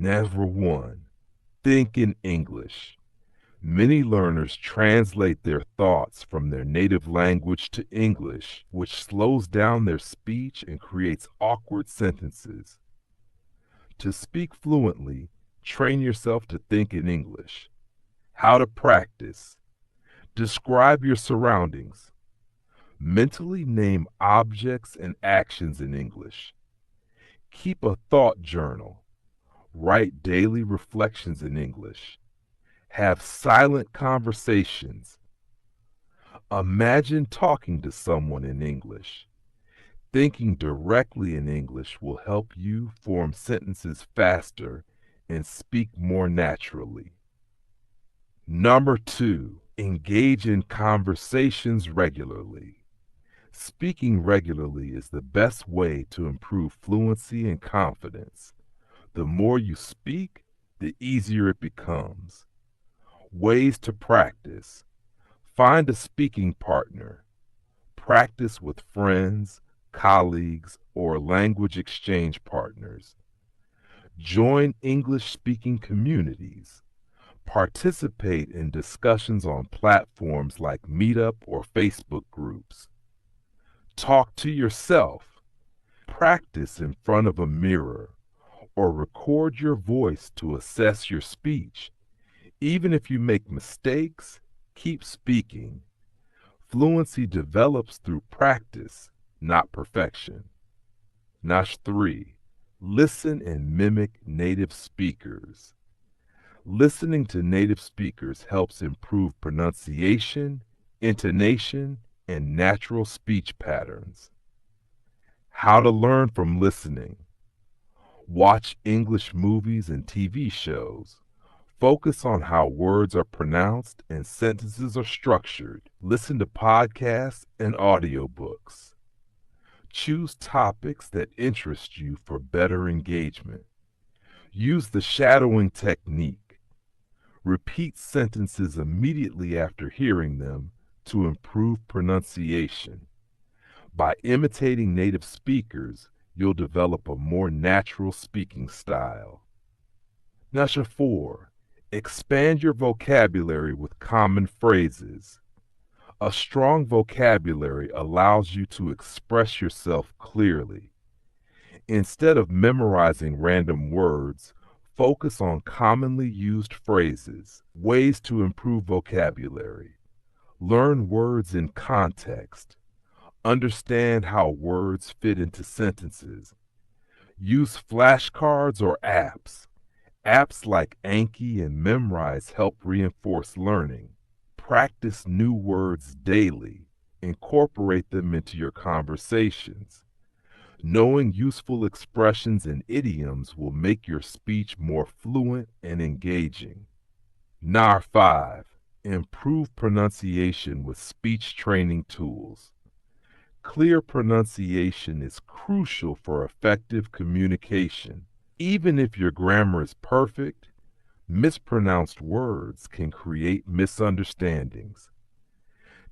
Number one, think in English. Many learners translate their thoughts from their native language to English, which slows down their speech and creates awkward sentences. To speak fluently, train yourself to think in English. How to practice. Describe your surroundings. Mentally name objects and actions in English. Keep a thought journal. Write daily reflections in English. Have silent conversations. Imagine talking to someone in English. Thinking directly in English will help you form sentences faster and speak more naturally. Number two, engage in conversations regularly. Speaking regularly is the best way to improve fluency and confidence. The more you speak, the easier it becomes. Ways to practice. Find a speaking partner. Practice with friends, colleagues, or language exchange partners. Join English-speaking communities. Participate in discussions on platforms like Meetup or Facebook groups. Talk to yourself. Practice in front of a mirror or record your voice to assess your speech. Even if you make mistakes, keep speaking. Fluency develops through practice, not perfection. Notch 3. Listen and mimic native speakers. Listening to native speakers helps improve pronunciation, intonation, and natural speech patterns. How to learn from listening. Watch English movies and TV shows. Focus on how words are pronounced and sentences are structured. Listen to podcasts and audiobooks. Choose topics that interest you for better engagement. Use the shadowing technique. Repeat sentences immediately after hearing them to improve pronunciation. By imitating native speakers, you'll develop a more natural speaking style. Number 4. Expand your vocabulary with common phrases. A strong vocabulary allows you to express yourself clearly. Instead of memorizing random words, focus on commonly used phrases. Ways to improve vocabulary. Learn words in context. Understand how words fit into sentences. Use flashcards or apps. Apps like Anki and Memrise help reinforce learning. Practice new words daily. Incorporate them into your conversations. Knowing useful expressions and idioms will make your speech more fluent and engaging. Number 5. Improve pronunciation with speech training tools. Clear pronunciation is crucial for effective communication. Even if your grammar is perfect, mispronounced words can create misunderstandings.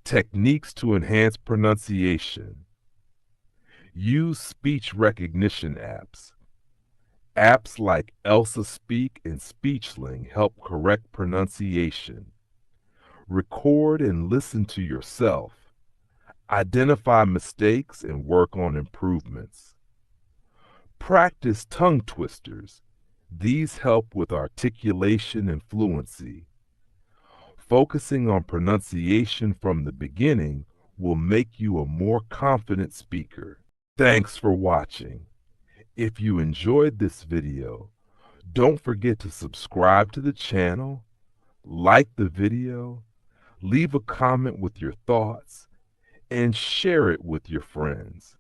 Techniques to enhance pronunciation. Use speech recognition apps. Apps like Elsa Speak and SpeechLink help correct pronunciation. Record and listen to yourself. Identify mistakes and work on improvements. Practice tongue twisters. These help with articulation and fluency. Focusing on pronunciation from the beginning will make you a more confident speaker. Thanks for watching. If you enjoyed this video, don't forget to subscribe to the channel, like the video, leave a comment with your thoughts, and share it with your friends.